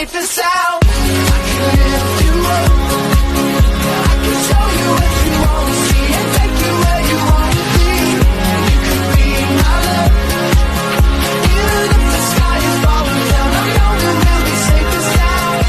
safe and sound. I can lift you up. I can show you what you won't see and take you where you wanna be. You could be my love. Even if the sky is falling down, I know that we'll be safe and sound.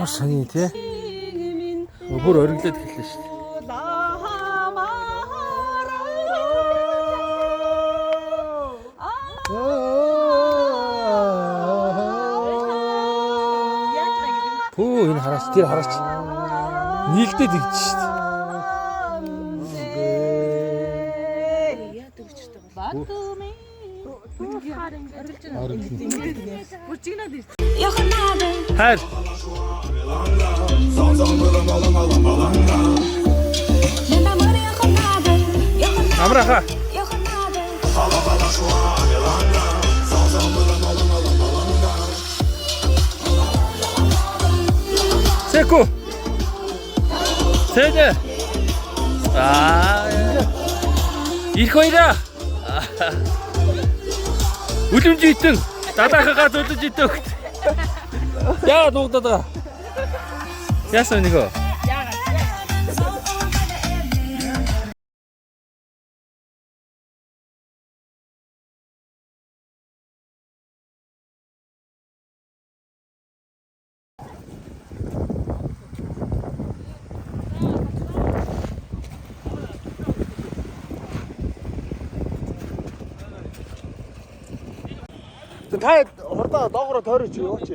ямар сони тий. Бүр ориглоод хэллээ шүү дээ. Пүү энэ хараач тэр хараач. Нийлдээд ирж шүү дээ. Хайр. Амраха. Секу. Сэдэ. Их хоёраа. Үлэмж итэн дадаахаа зулж идэх. Яа дуудаад байгаа. Яасан нэг оо. Та хурдаа доогоороо тойрооч яваач.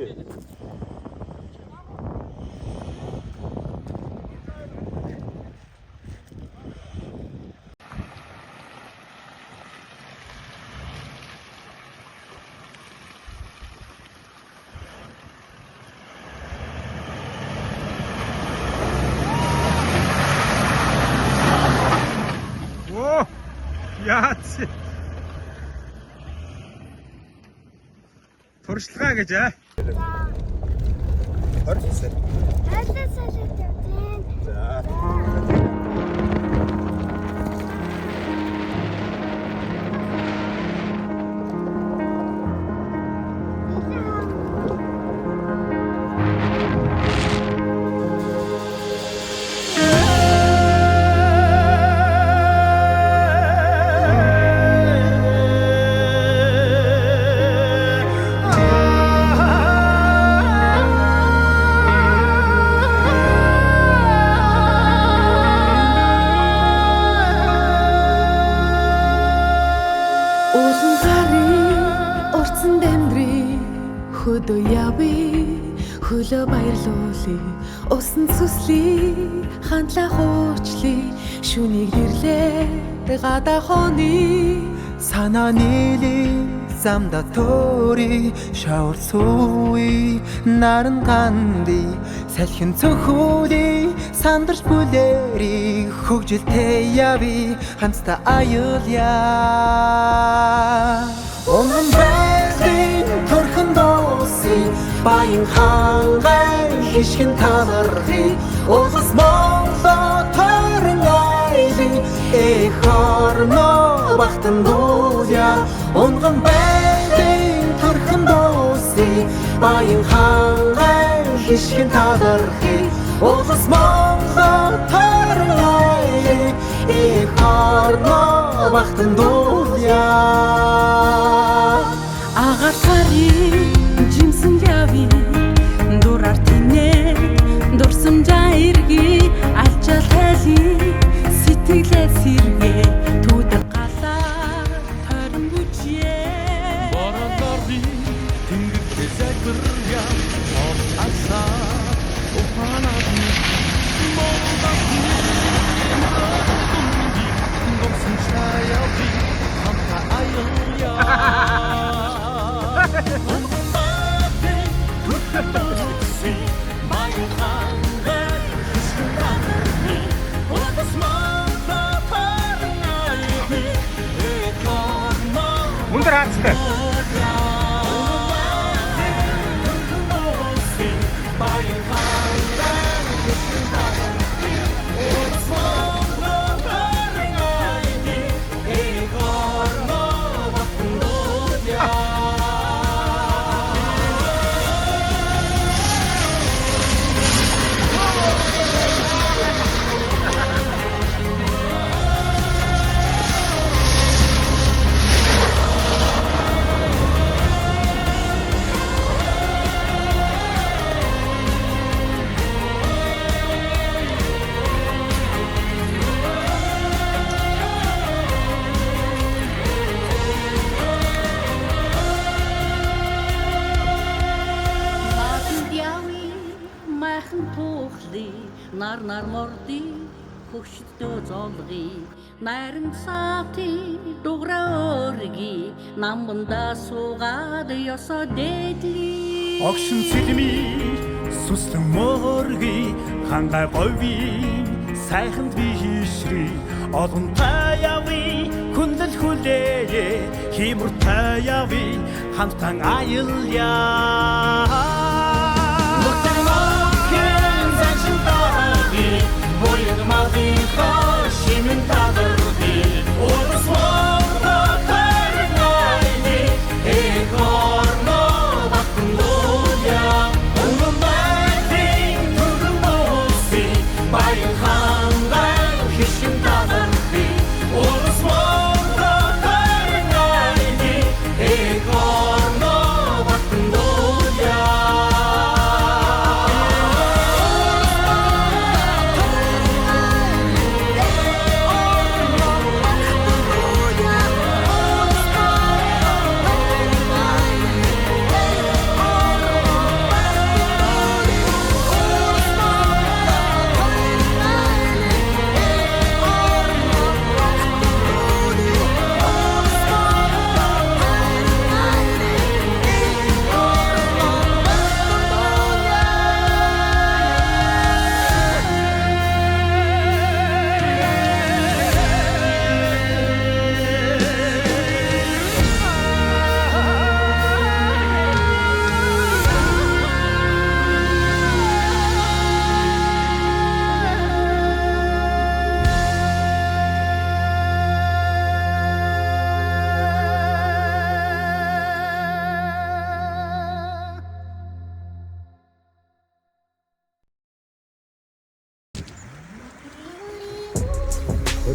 Оо! Яац. Туршлагаа гэж аа. 20 сая. 20 сая тийм. За. Хөдөө явъя, хөлөө баярлуулъя, усан сүслий, хандлаа хуучлий, шүнийг ирлээ, гадаа хоны, санаа нийлий, замда төри, шавар сууи, наран ганди, салхин цөхөли, сандарч бүлэри, хөгжилтэй явъя, хамтдаа аялъя. Унган байрын төрхөн дууси, баян хангай хишгэн талархи, улс Монголоо тойрон айлын, эх орноо бахтан дуулъя. Унган байрын төрхөн дууси, баян хангай хишгэн талархи, улс Монголоо тойрон айлын, эх орноо бахтан дуулъя. агаар сарын жимсэн явъя, дураар тинэ, дурсамжаа эргий, алчаал тайлъя, сэтгэлээ сэргээ, түүдэг галаа, тойрон бүжээ. Бородорди, тэнгэртэй сайдваря, алсаа, ухаанаади, молдади, дурсан шаяади, хамта аялья. Өндөр хаацтай. нар нар морди хөшөлтөө золгий найран сати дуграа өргий намбанда суугаад ёсоо дээдли Огшин цэлми сүслэн морги хангай гови сайханд би хишри олон таяви хүндэл хүлээ химэр таяви хамтан аялья Мөтөрмөкэн зачин таги боён маги хашимэн тадарги Орос морда тарнайди экорно батноля Уммайтин турмоси баян хангай хишин тадарги Орос морда тарнайди экорно батноля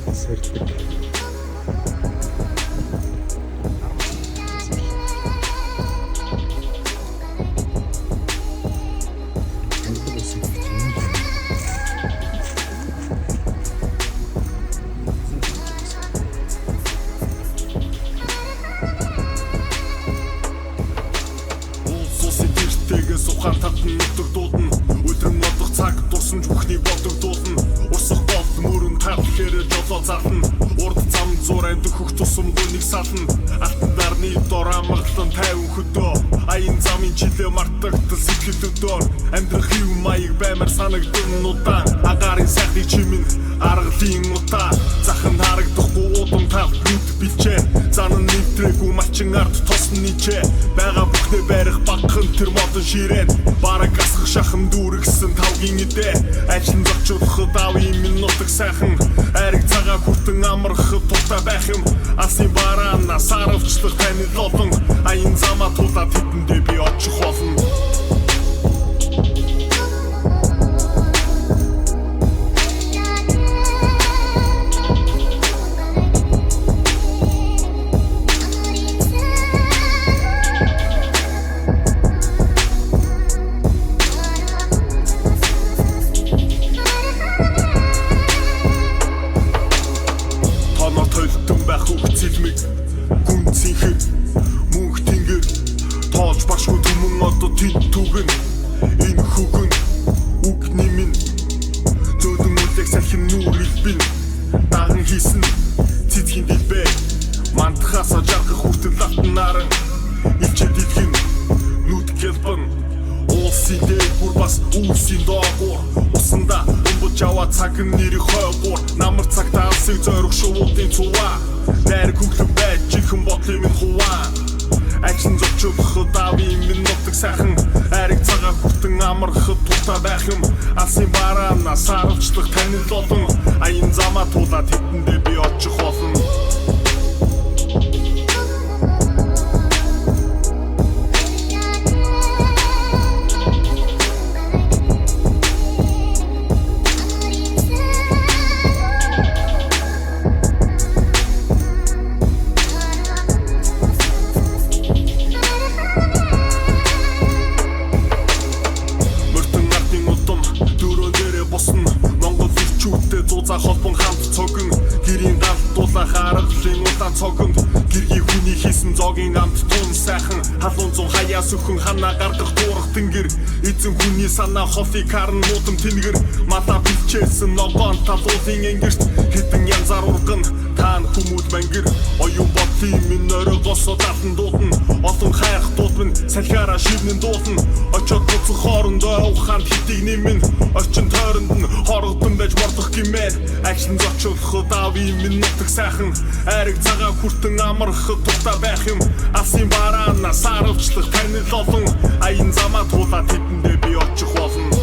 Ход сэрдэг. Ухаан татан нутаг дуудна өдрөн модох цаг дурсамж бүхний бодог дуулна урсах бол мөрөн тавлахэр жолоо зарна урд зам зуранд хөх тусам гүнийг сална алтан нарны дор амгалан 50 хөдөө аян замын чилээ мартагдал сэтгэл өдөр амьдрах юм маяг баймар санагдсан удаан агарын сайхны чимэн аргалын утаа захан харагдахгүй удам тав нүд билчээ занан нэвтрээгүй малчин ард тосн нийчээ бага бүхнээ барих багхан тэр модон ширэн бараг асах шахам дүүргсэн тавгийн идэ ажлын зочиулахад ави минутаг сайхан ариг цагаа хүртэн амархад тултаа байх юм алсын бараана саравчлах таны лолон аян замаа тулаад хэдэндээ би очих болно энэ хүүхэн үг нэмэн зөдөн үлэг сахин нүр илбэн даган хийсэн цэцгийн дэлбэ мантахаса жаргах хүртэл латан наран ичэд илгэн нүд гэлбэн улсын дээгүр бас үүсийн доогуур усанда өмбөж аваа цаг нэрийн хойгуур намар цагтаа алсыг зорих шувуудын цуваа найр хөглөн байж чихэн бодлын минь хуваа ажлын зочиулахад ави минутаг сайхан ариг цагаа хүртэн амархад тултаа байх юм алсын бараана саравчлах таны лолон аян замаа тулаад хэдэндээ би очих болно Монгол ирчүүдтэй зузаа холбон хамт цогн гэрийн Дулаах аргалын удаан цогонд гэргийн хүний хийсэн зогийн амт тун сайхан халуун зун хаяа сөхөн ханаа гаргах дуурах тэнгэр эзэн хүний санаа хофи карн нуудам тэнгэр мата бичээсэн ногоон талуулын энгэрт хитэн янзаар урган таан хүмүүд мангэр оюун бодлын минь оройгоосоо татан дуудна олон хайх дуудмын салхиараа шивнэн дуудна очоод буцах хоорондоо ухаанд хитийг нэмэн орчин тойронд нь хорогдсон байж мордох гимээр агшин зочиулах дави минь нутаг сайхан айраг цагаан хүртэн амархад тухта байх юм алсын бараана саравчлах танил олон аян замаа туулаад тэдэндээ би очих болно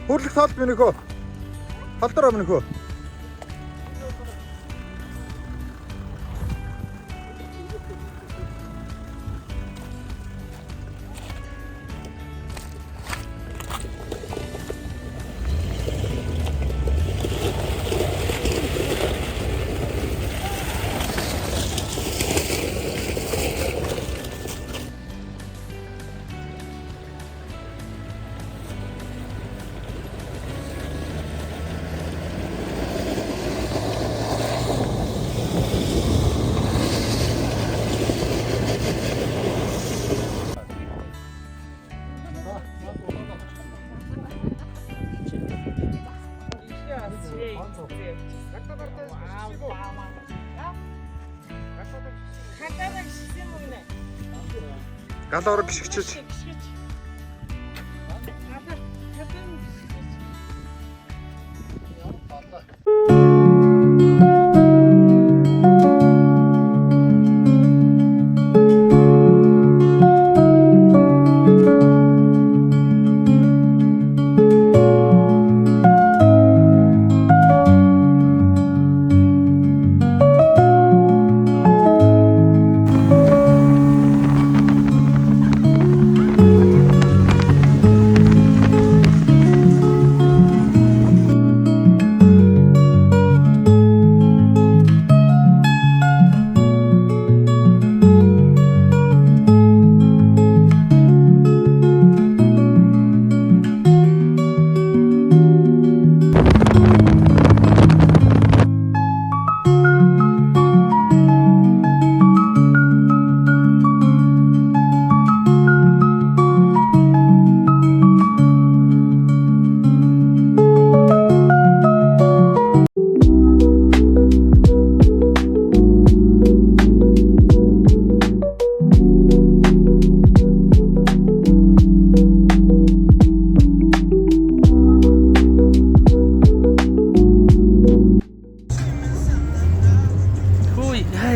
Хүрлэх тал минийхөө. Халдвараа минийхөө. Галаар гიშгчиж.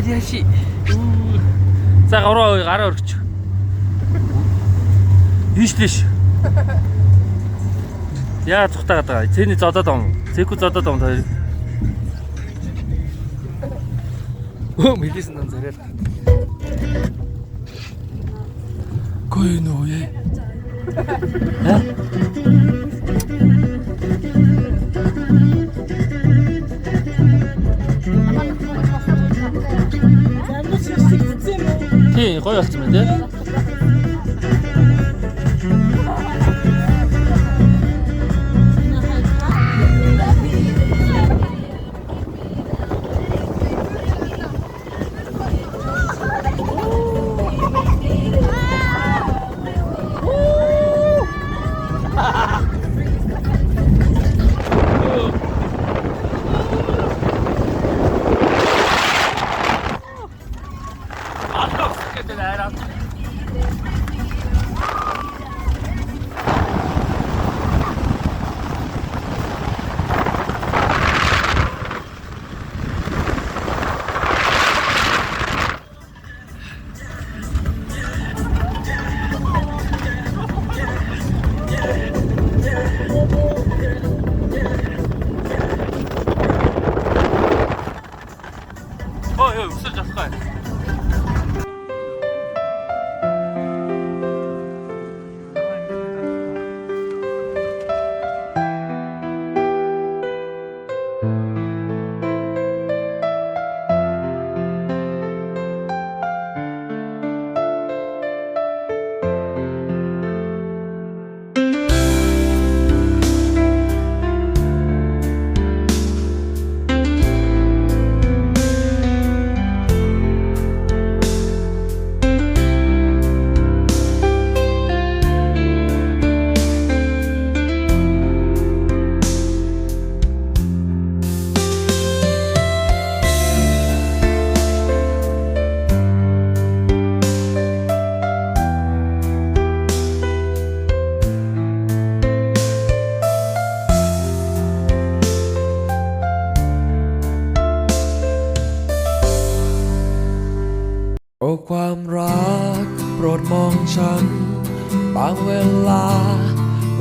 Яши. За гараа өргөч. Ийшлээш. Яа цухтаад байгаа. Цэний зодоод ом. Цэкүү зодоод ом хоёр. Мэлсэн нам зэрэг. Кой нөө яа. Тий, гоё болсон байна тий. Өсөж авах гай.โอ้ความรักโปรดมองฉันบางเวลา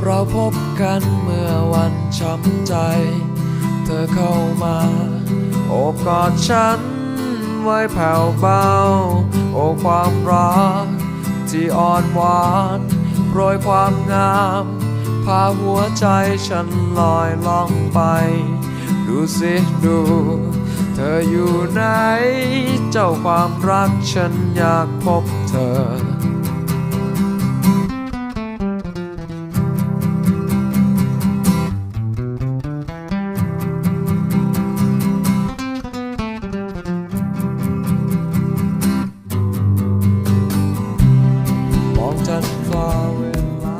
เราพบกันเมื่อวันช้ำใจ เธอเข้ามาโอบกอดฉันไว้แผ่วเบาโอ้ความรักที่อ่อนหวานโปรยความงามพาหัวใจฉันลอยล่องไป ดูสิดู เธออยู่ไหน เจ้าความรักฉันอยากพบเธอ มองจันทร์ฟ้าเวลา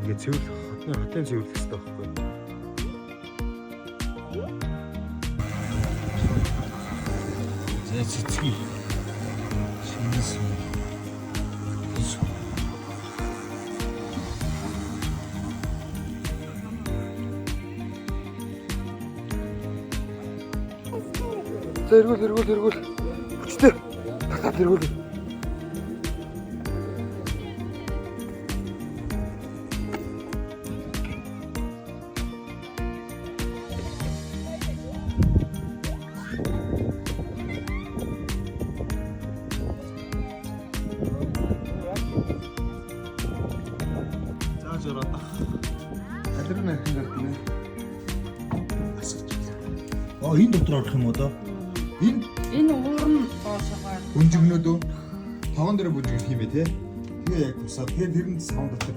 Ингээ цэвэр хотын цэвэрлэх хэрэгтэй байхгүй. За цэцгий. Шинэс. Эргүүл. Хүчтэй. Татаад эргүүл. Алирна хинэртнэ. Энэ дотор орох юм уу доо? Энэ уурн боосгоо. Бүнжигнүүд үү? Тогон дээр бүнжиг хиймээ те. Тэгээ яг тусаа. Тэгээ тэрэн сав дотор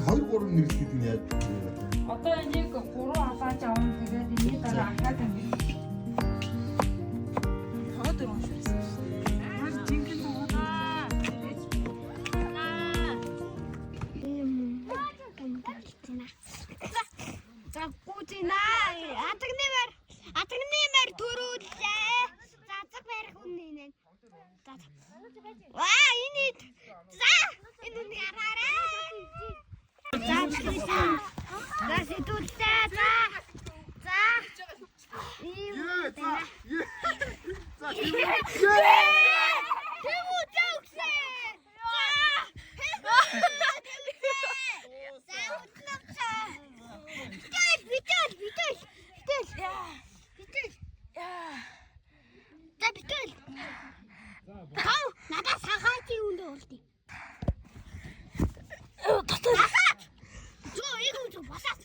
2-3 нэрлэхэд нь яаж Одоо энийг 3 аваач авна тэгээд энэ дараа ахаад ингэ. Хаа дээр унширсан шүү дээ. Маш жинхэнэ тоглоо. За Атагнэмэр төрүүлээ. Зазаг барих үнэ. Ваа энэ. За энэ нэг хараарай. За сэтүүлээ. За. Надад сахаати үндэ болдё. Басаад. Зөө энэ үү басаад.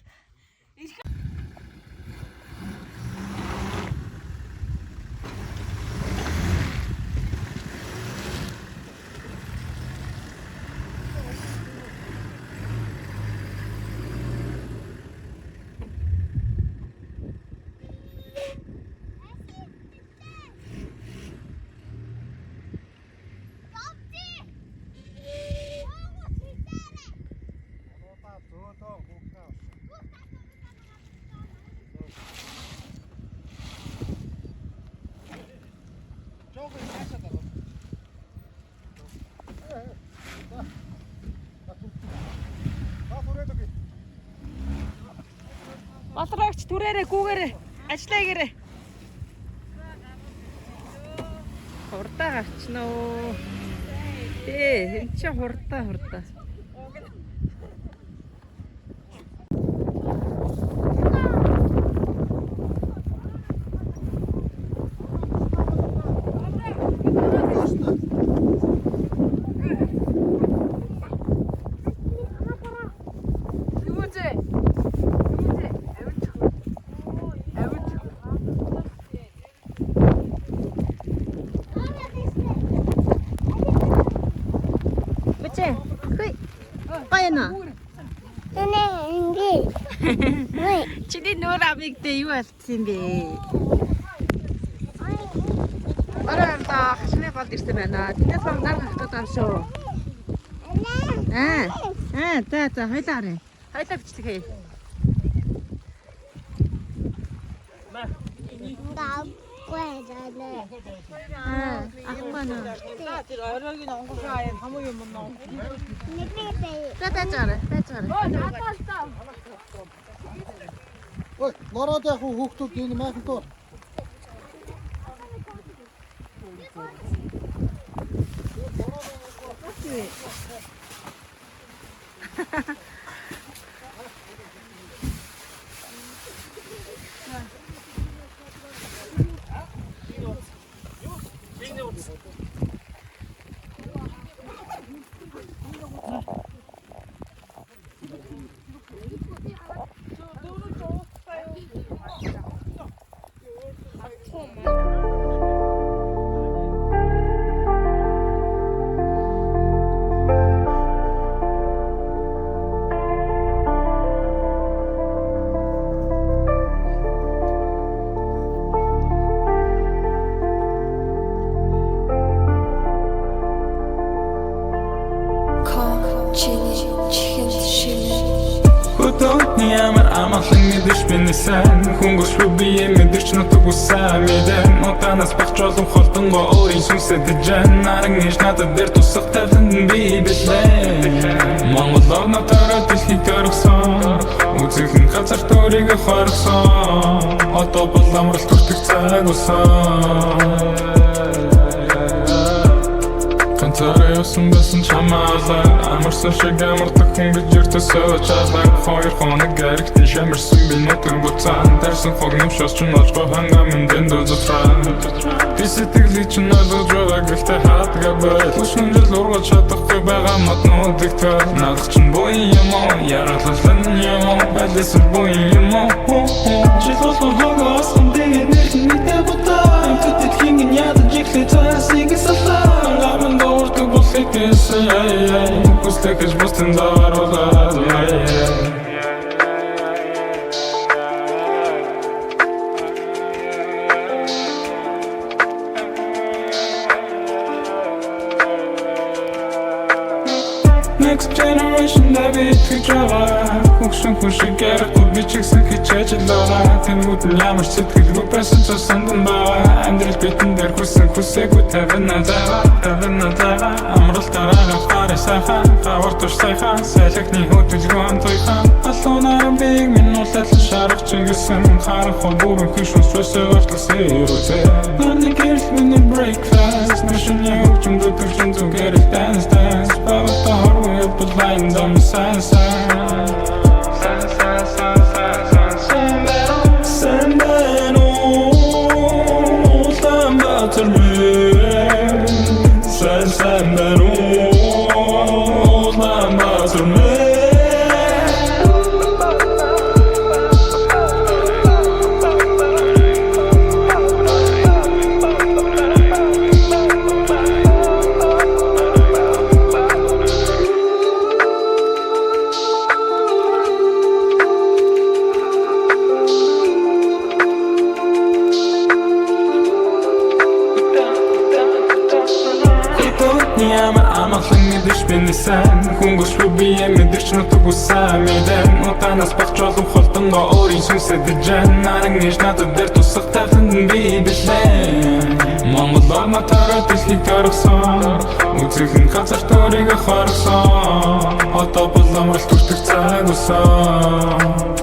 Батрагч түрээрээ гүүгээрээ ажиллаа гэрээ. Хурдаа гарчна уу. Эн чи хурдаа. Чиний нүүр амигдээ юу болчихсон бэ? Орон та хашны гол ирсэн байна. Тэндээс баг нар хатаад ам шүү. За хойлоо. Хойлоо бичлэгээ. Ахмана. Тэр оройгийн онгоцоо аяа хамуу юм нөө. Тэтэрэ. Ой, нороод яг хүүхдүүд энэ майхан тоо. Ямар амгалан мэдэрч бинэсэн Хөнгөршгүй бие мэдэрч нутаг үсэн мэдэн Нутанаас багч олон холдонгоо өөрийн сүнсэд дэжэн Наран иш надад дээр тусах тавлан би бэлэн Монгол орнотойроо дэлхийд өргсөн Үзэхэн газар төрийг хоргсон Одоо бол амралт хүртэх цаг усан Ганцаараа явсан байсан чамаалаа Амарсан шиг амардаг хүн гэж ертөсөө чаалаа Хоёр хоног гаригтэн шамарсан би нутаг буцаан Тарсан хог нэмшос ч нолжго хангам эндэн дозотраа Би сэтгэлийг ч нойлож байгаа гэлтэй хаадгаа бай Хүчнэн жил ургаж чадахгүй байгаа матнуудыг төр Надах ч буй юм уу, яралалан юм уу Байлэсэл буй юм уу Жил болго хого асан тэгээд нэрхэн нэгтэй бутаа Имтөд дэлхийн ядаж ихлээ цаасыг салаа Ангамын доордог болохыг тийсэн Хүслэх гэж бустын даваруулаад Next generation that we could try. Хөвшин хүшиг ярихгүй би ч ихсэн хичээж байгаа. Тэнгүүд нь ямар сэтгэлгүй байсан ч сандан байгаа. Амьдрал битэн дээр хүсэн хүсээгүй тавина зайгаа амралтаараа хараа сайхан гавар туш сайхан салхины хөдөлгөөн туйхан алуунаар биг минь улаал шарах чигэсэн харах бүрэн хишүүн стресс өртөсөө Наны гэрэл миний breakfast Нашиний хөгжим дутагчин зүгээр dance Бавата хоргүй бүлайн дам сайн Хүнгөшгүй бие мэдэрч нутаг усаа мэдэн Утанаас багч олон холтонгоо өөрийн сүнсэд жан Наран нэж надад дээр тусах тавтанд би билээ Монгол орнотойроо дэлхийг төргсөн Үзэглэн газар төрийг хоргсон Одоо бол амралт хүртэх цаг усан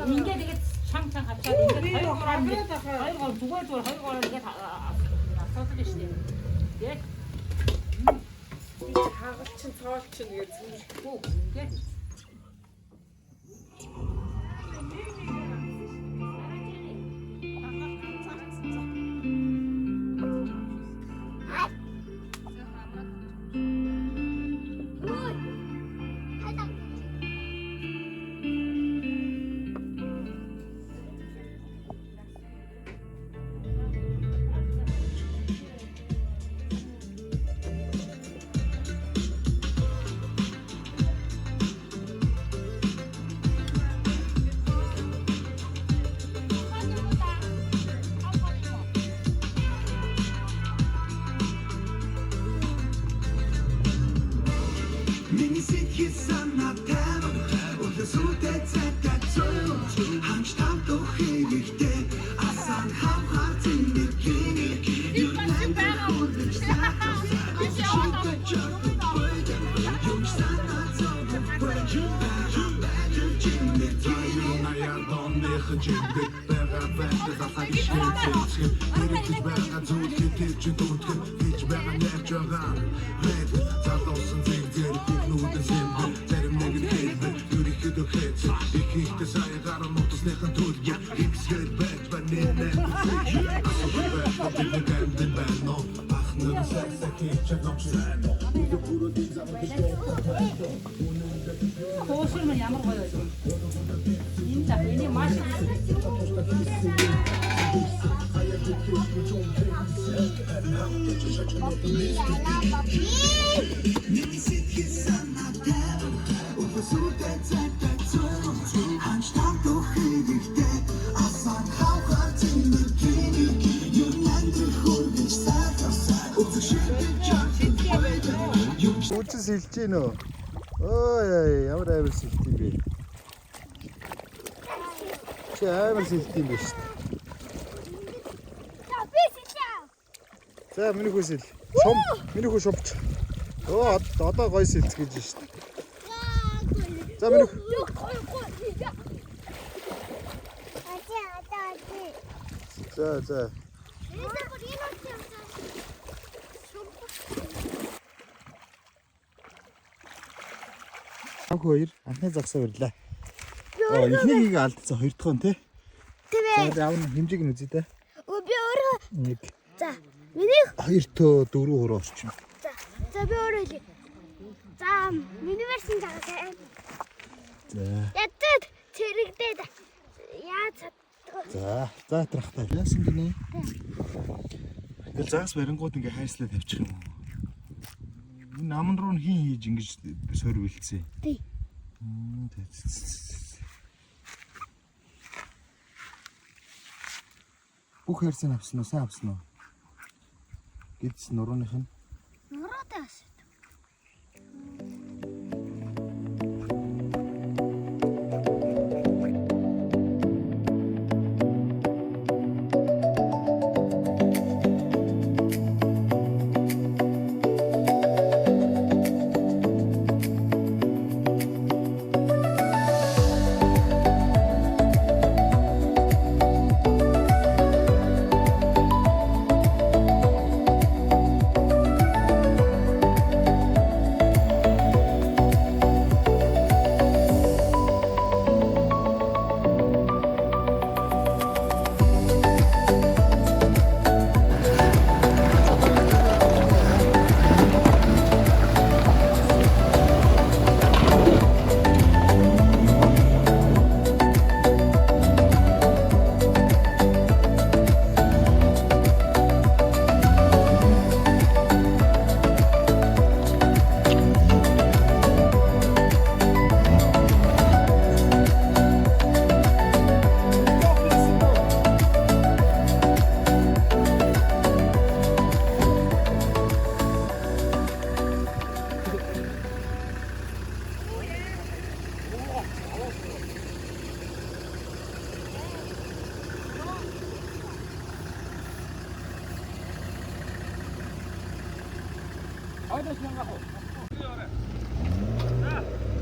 인게 되게 창창 갑자기 인게 아이고 누가 이게 다 써주시네. 예. 다 같이 이게 주고 이게 Миний сэтгэл санаа тавь үлэсүүдэд цайтад зөө ханч тавдах хэрэгтэй асан хавхар зиндэг киник юу нэг хүрдэж сатас шийдэж чаддаг байд юм санаа зовж байд наяа донных жигдэг байгаа байдаг захаг шийдэж хэрэгж байгаа зүйл гэж дүүтгэн гэж байгаа нэрж байгаа red залуусан зэгзэр бүгнүүд зэмбэ зарим нэг хэлбэ юрихэд өгч их ихтэй сая гарам утасныхан төлөв ихсгэр байж банэнэ Хоошрмын ямар гоё байсан. Энэ зах энийг маш Үчис хэлж гин үү? Ой ямар амар сэлт юм бэ? Чи амар сэлт юм биш. За миний хүсэл. Шум. Миний хүс шумч. Одоо гой сэлц гэж шүү дээ. За миний. За. Хоёр анхны загсаа өрлөө. Эхнийг алдсан хоёр дахь нь тий. За аав хэмжээг нь үзье дээ. Би өөрөө. 1. За. Миний 2 төө 4 хуруу орчим. За би өөрөө хэлье. За миний версийн загсаа. За. Ятад цэрэгдээд яаж За трахтай яасан гинэ. Тэгэл загас барингууд ингээ хайрслаа тавьчих юм уу? Энэ наман руу хин хийж ингэж сорь бэлдсэн. Тий. Бүх хайрсан авсан уу? Сайн авсан уу? Гэвч нурууных нь нуруутай ас.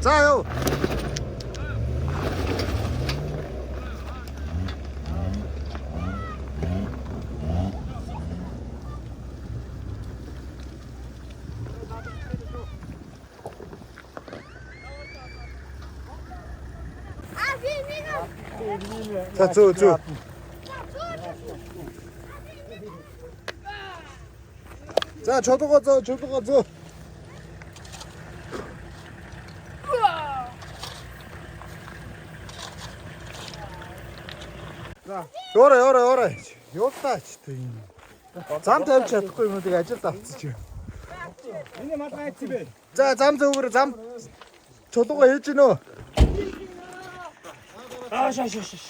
За ёо. За зөө. За чодгоо зөө. Орой. Юутаач тэ юм. Зам тавьж чадахгүй юмнуудыг ажилд авцчих. Энэ малгай чи бэ? За зам зөвгөр зам чулууга хийж гинөө. Шаш.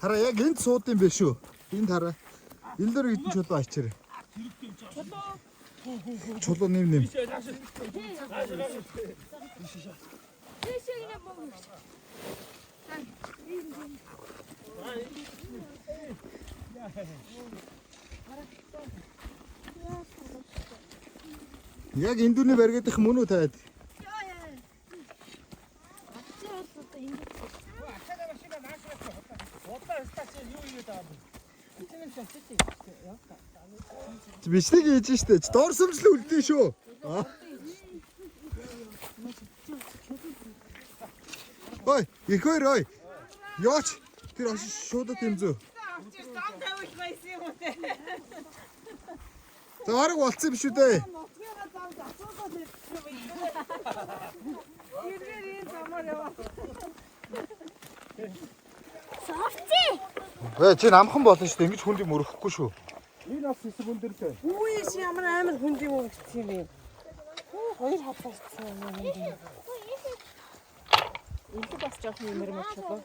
Хараа яг энд сууд юм биш үү? Энд хараа. Энэ дээр идэн чулуу ачаар. Чулуу нэм. Яг эндүний баригдах мөн үү таад? Бичнийг хийж штэ. Доорсомжл үлдээ шүү. Ой, их хоёр ой. Яач тэр шуудад тэмзүү. За арга болцсон биш үү дээ. Совци. Чи намхан болно шүү дээ. Ингэж хүнд юм өрөхгүй шүү. Энэ бас хэсэг өндөртэй. Үгүй чи ямар амар хүнд юм өгсөн юм бэ? Хоёр хатаасан юм. Илүү бас жоохон юмэр мөчлөө.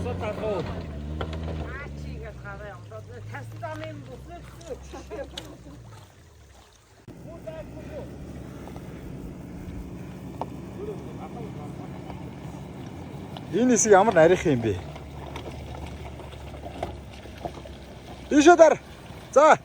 Сатаго. Ачигээ хараа юм. Тастан юм бүсээ. Энэ хэсэг ямар нарийнх юм бэ? Ийшээ дар. За.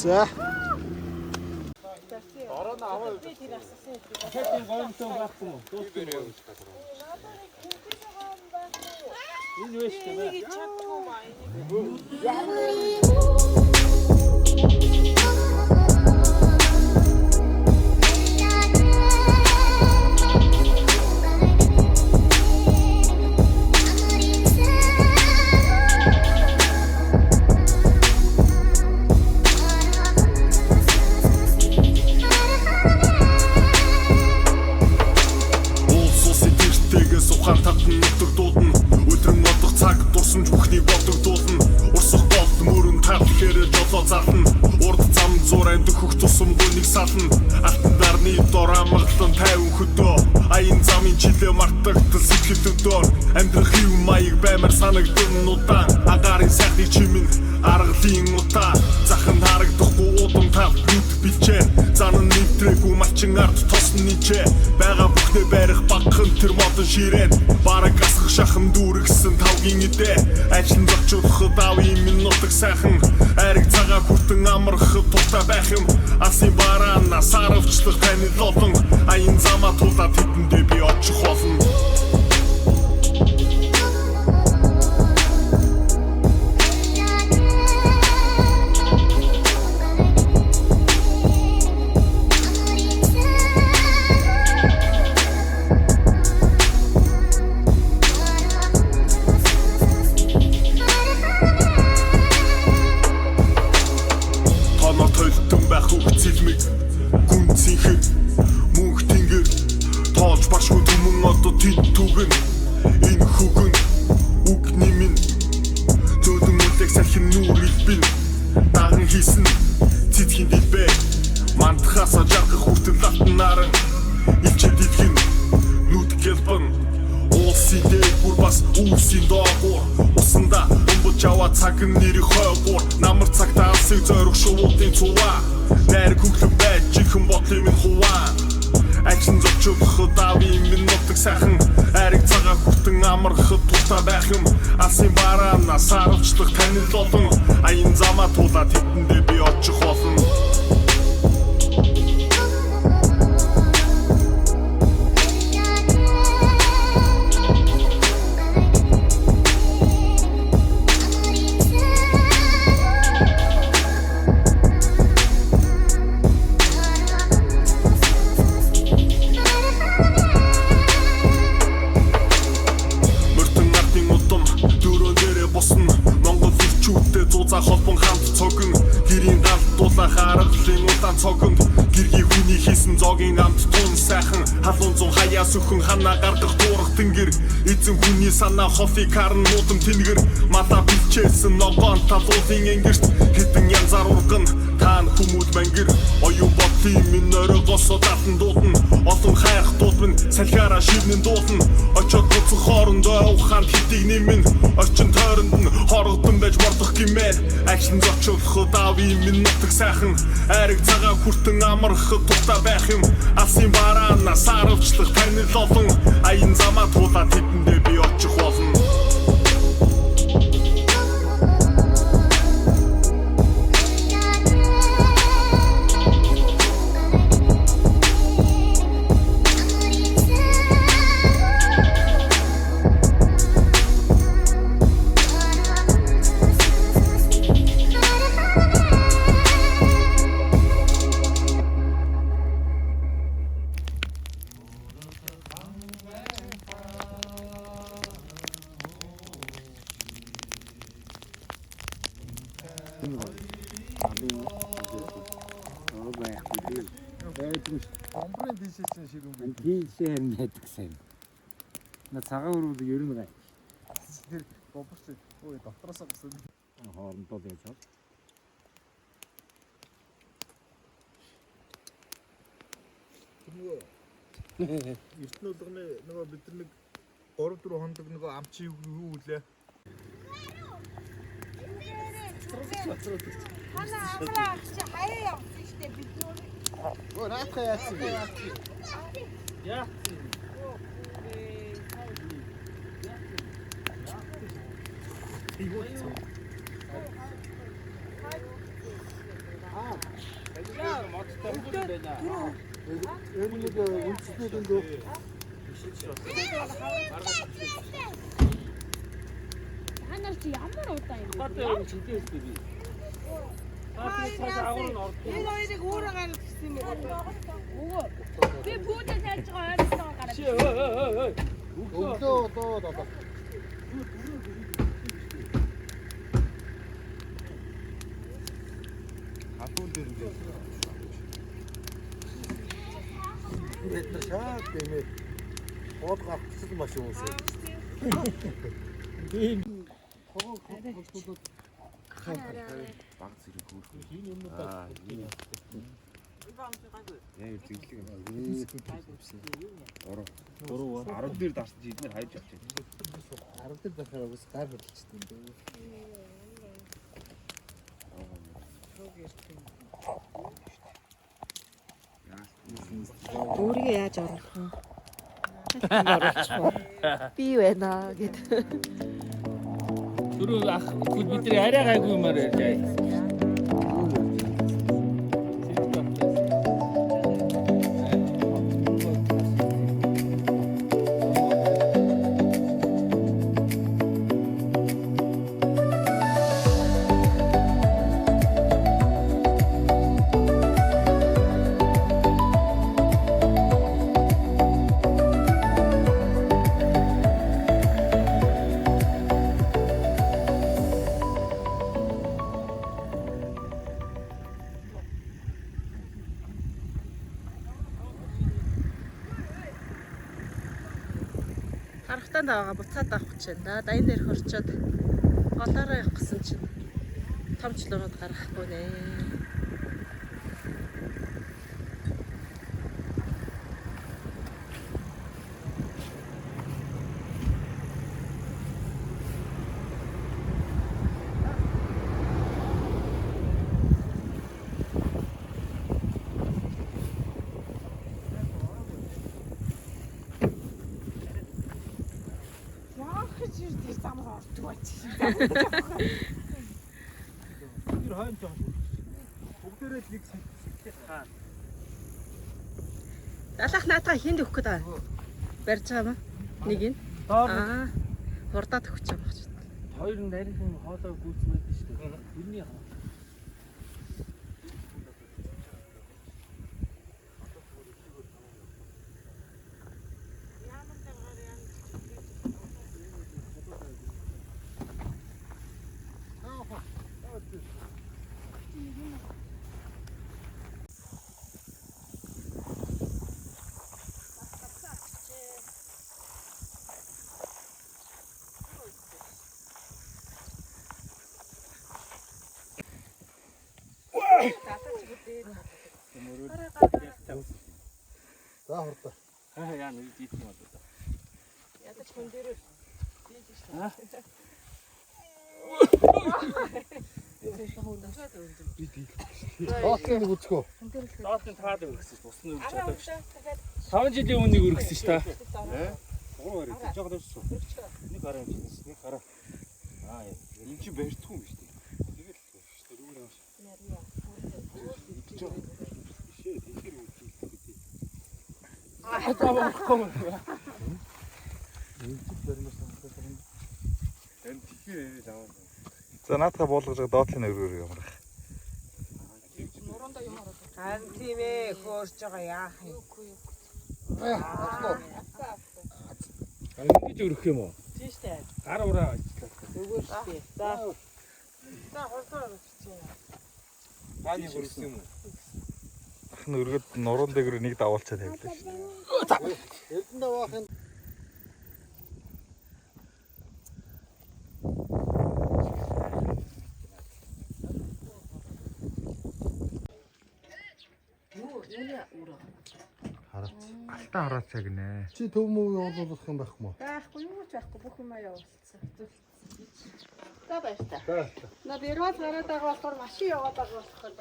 За. Орон аваа. Хэдийн гомтой байхгүй юу? Дууссан юм. Энэ юу шүү дээ? Урд зам зуранд хөх тусамгүй нэг сална. Алтан дарны дор амгалан 50 хөдөө. Аян замын чилээ мартагдал сэтгэл өдөр. Амьдрах хэв маяг баймар санагдсан удаан. Агарын сайхны чимэн аргалын утаа. Захан харагдахгүй удам тав нүд бичээ. Занан нэвтрээгүй малчин ард тосн ничээ. Бага бүхнээ барих багхан тэр модон ширээн. Бараг асах шахан дүүргсэн тавгийн идэ. Ажлын зочулахад авийн минутаг сайхан. Ариг цагаа хүртэн амархад тултаа байх юм. Асын бараана саравчлах таны лолон. Аян замаа тулаад тэдэндээ би очих болно. Асын бараана саравчлах таны лолон. Аян замаа тулаад тэдэндээ би очих болно. Гэргийн хүний хийсэн зоогийн амт тун сайхан халуун зун хаяа сөхөн ханаа гаргах дуурах тэнгэр эзэн хүний санаа хофи карн нуудам тэнгэр мата бэлчээсэн ногоон талуулын энгэрт хэдэн янзаар урган таан хүмүүд мангэр оюун бодлын минь оройгоосоо татан дуудна олон хайх дуудмын салхиараа шивнэн дуулна очоод буцах хоорондоо ухаанд хитийг нэмэн орчин тойронд нь хоргодон байж мордох гимээр ажлын зочиулахад ави минь нутаг сайхан айраг цагаан хүртэн амархад тухта байх юм алсын бараана саравчлах танил олон аян замаа туулаад тэдэндээ би очих болно Амбрын дишсэн ширүүн бай. Тийшээ харин байдаг сайн. На цагаан өрөөд ер нь гай. Тэр гоборч ой дотроосоо гисэн. Хоорондоо байж бол. Эртнүүлганы нөгөө бид нар нэг 3-4 хоног нөгөө амч юу үлээ. Хана амраа чи хаяа явсан штэ бид нөө. Өө наатаа яатсан бэ? Яа. Нэг үндэсний дэндөө Ханаар чи ямар удаа юм бэ? Хатаа юм чинтэй өстэй би. Хатаа цааш агуун орд. Энэ хоёрыг өөрөө гаргаж гисэн юм байна. Өө. Би бүгдээ сайж байгаа ойролцоогоо гараад. Чи ой. өглөө. Хатуун дээр ингээд. Бид нар шаад гэмээ. Бод гавцсан маш юм уу? Тийм. баг зэрэг хөөрхөн Энэ юм уу та. яа зинглэг юм. Ороо 10 дээр дарсан чи эдгээр хайж авч байна. 10 дээр дахиад ус гар болчихсон юм дээ. Өөрийгөө яаж оруулах вэ? Би байна гэд. Түрүү ах бидний арай гайгүй юмар ярьж. Харахтаа даага буцаад авах гэж байна да. Дайн дээр хорчоод голоороо явах гэсэн чинь том чулуунууд гаргахгүй нэ. Тэр хойно жоох. Бүгдээрээ л нэг сэтгэх хаа. Далах наатаа хинд өгөх гээд байгаа. Барьж байгаа маа. Нэг нь. Аа. Хурдаад өгч байгаа юм байна. Хоёр нь нарийнхан хоолой гүйцмээд шүү дээ. Тэрний За хурдан. Яа нэг дийт юм одоо. Ядаж хүн дээрээ Оотны үзгөө. Доотын таад өргөсөн ш. Усны өргөж чадаагүй ш. 5 жилийн өмнөнийг өргөсөн ш та. Гурван хараа гэж байгаа дээрс. Нэг хараа юм чинь. Нэг хараа. Энэ чи барьдгүй юм шүү дээ. Тэгэл шүү дээ. Рүү нэ. За наадха буулгаж байгаа доотлын өргөөр ямар. харин тийм ээ хөөрж байгаа яах юм. Ингэж өрөх юм уу? Тийм шүү дээ. Гар ураа ажиллаа. Зүгээр шүү дээ. За хурдан өрчихье. Бааны хөрсөн юм уу? Ахны өргөд нуруунд дээр нэг давуулчаад тавилаа ш. Эрдэндээ баахын Алтан хараа цаг нэ. чи төв мөв явуулах юм байхгүй мó? Байхгүй юу ч байхгүй бүх юм явуулсан. За баяр та. На бэрвал гараад байгаа болохоор машин яваад байгаа болохоор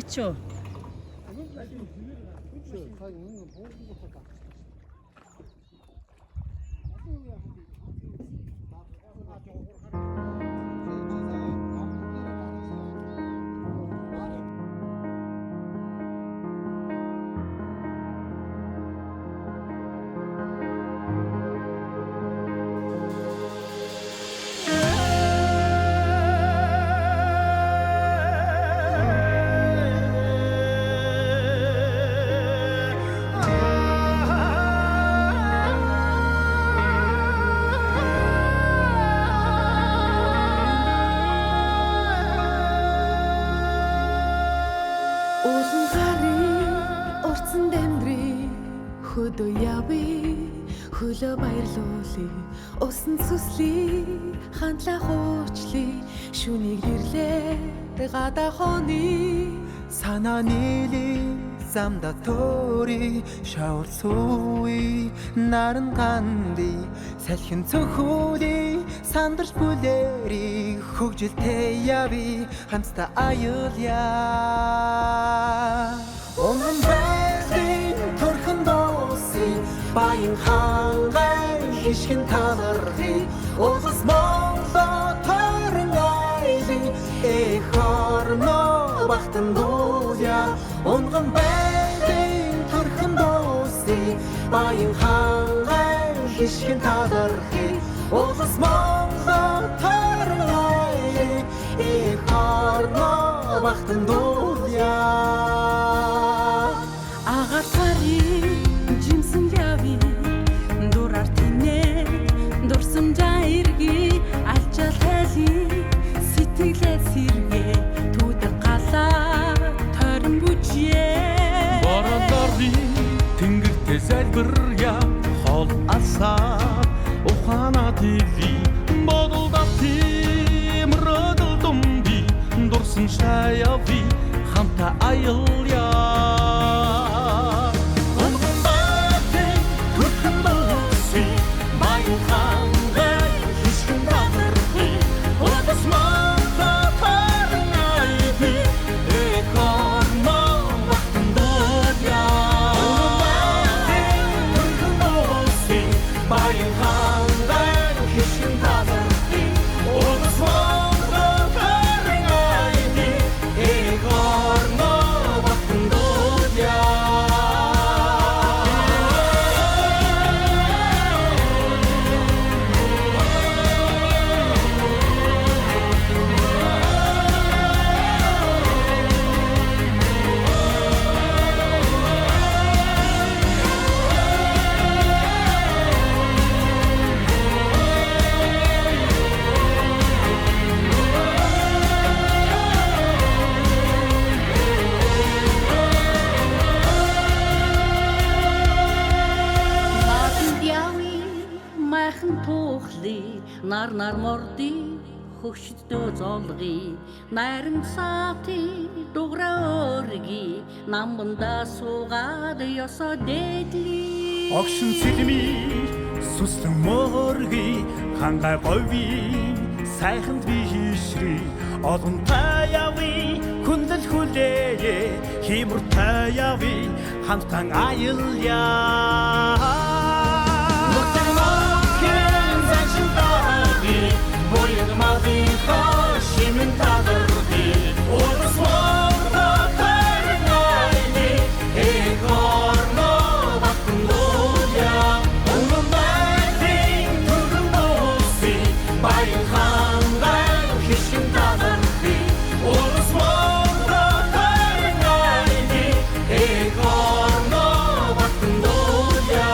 ичүү. Улан гарын уртсан дамдрыг хөдөө явъя хөлөө баярлуулъя усан сүслий хандлаа хуучлий шүнийг ирлээ гадаа хооны санаа нийлээ замда тори шавар сууи наран ганди салхин цохоли сандарч бүлэри хөгжилтэй яви хамтдаа аюулъя Онон байрын төрхөн дооси баян хангай хишгэн талархи улас Монголоо тойрон айли эхорно бахтан дууя Онгон байрын төрхөн дооси баян хангай хишгэн талархи улас Монголоо тойрон айли эхорно бахтан дууя жимсэн яви дураар тинэ дурсамжаа ирги алчаал тайли сэтгэлээ сэргэ түдэр галаа тойрон бүжье Боролорны тэнгэртэй залбиря хол алсаа ухаана тиви бодолдати мродол думди дурсан шаяви хамта аялья нар морди хөгшдөө золги найран сати дуграа өрги намбанда суугаад ёсоо дээдли Огшин сэлми сүслэн морги хангай гови сайханд би хишри олон таяви хүндэл хүлээ химэр таяви хамтан аялья Шимэн тадарди улас Монголоо тойрон айли эхорно бахтан дууя Онгон байрын төрхөн дооси баян хангай хишгэн тадарди улас Монголоо тойрон айли эхорно бахтан дууя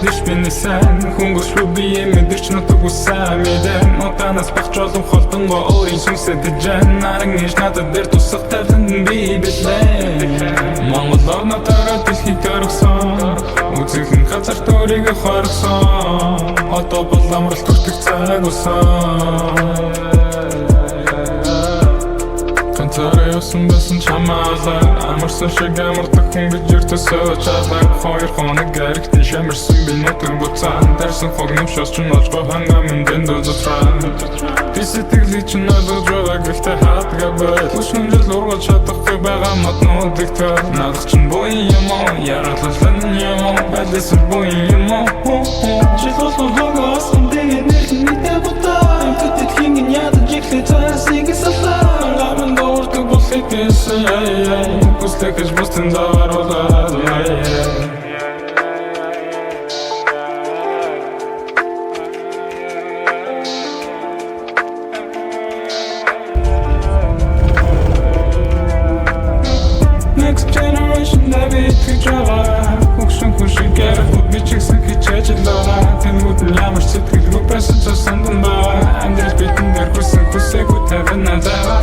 мэдэрч биний сайн хөнгөршлөө бие мэдэрч нутаг усаа мэдэн утанаас багч олон холдонгоо өөрийн сүнсэд жан наран иш надад дээр тусах тавтанд би билээ Монгол орнотойроо дэлхийд төрөгсөн үзэгэн газар төрийг хорсон одоо бол амралт хүртэх цаг болсон Ганцаарсан байсан чамаалаа амарсан шиг амардаг хүн гэж өртөсөө чаалаа хоёр хоног гарагт шамарсан би нутаг буцаан дарсан хогномш осч ночго хангамын дэндөө зотран Тэсэтгли чинь надад жоо гэхдээ хаатга бай Хүчин жил ургал чадахгүй байгаа матнуудыг төр надад чинь буй юм уу яратлан юм уу бэлэсэр буй юм уу Жиглол хогоос энэ нэрхнийтэй бутаа Тэтэд хингэн ядаж ихлэ цаасыг салаа Гамын доортог болхыг гэсэн Хүстэкэж бустын даваруулаад Next generation David Kijara Хөгшин хүшиг гэрэх бичигсэн хичээж лаа Тэнгүүд нь ямар сэтгэл байсан ч сандан баа Амьдрал битэн дээр хүсээгүй тавина зава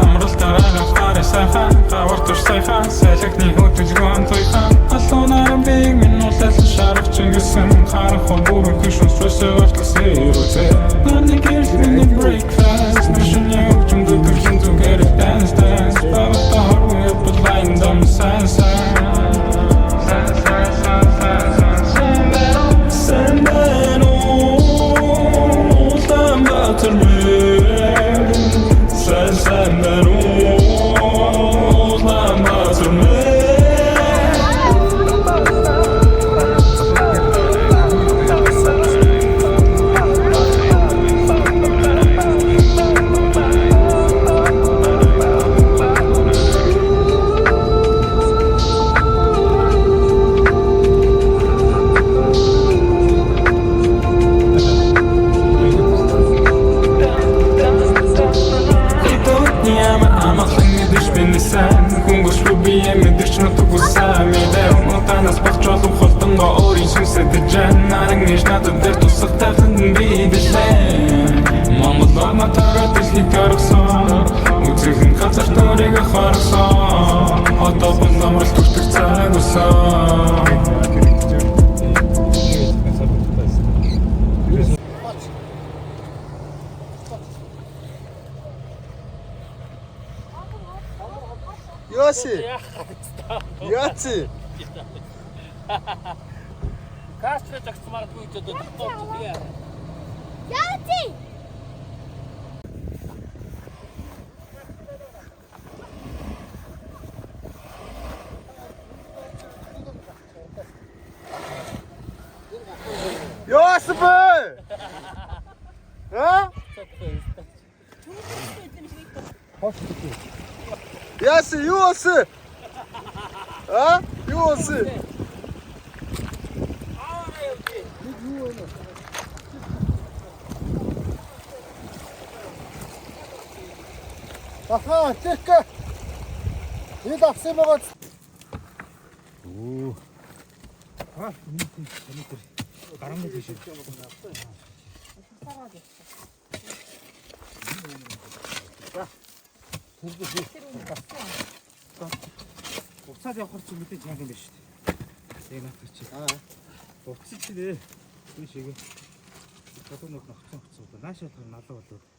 Амралтаараа хараа сайхан Тавар туш сайхан Сэлэхний хөтөлгөө антойхан Алуунаар бийг минь уулалсан шарах чингэсэн Харах хол бүрэн хүшүүн стрессээ ортосын ирүүтэй Нарны гэрлийн breakfast Машин явж өмдөдөрхин зүгээрэх dance Багтаа хоргүй епплайн дам сайн Хөнгөршлөө бие мэдэрч нутаг усаа мэдэн Утанаас багч олон холдонгоо өөрийн сүнсэд жан наран иш надад дээр тусах тавтанд би билээ Монгол орнотойроо дэлхийд төрөгсөн үзэгэн газар төрийг хорсон одоо бол амралт хүртэх цаг болсон Яац. Каачтай загцмаар гүйчээд дутуу. Яац. Яас бэ? Яас юу олсон? Юу олсон? Аха, тэхэ. Ил авсан байгаа. Оо. Метр. Гарамны тийш. Уцаад явахар чи мэдээ чанга юм биш үү? Яг натар чи. Уцаж чи дээ. Би шигээ. Гадуунууд ногцсон. Наашаал налуу болоо.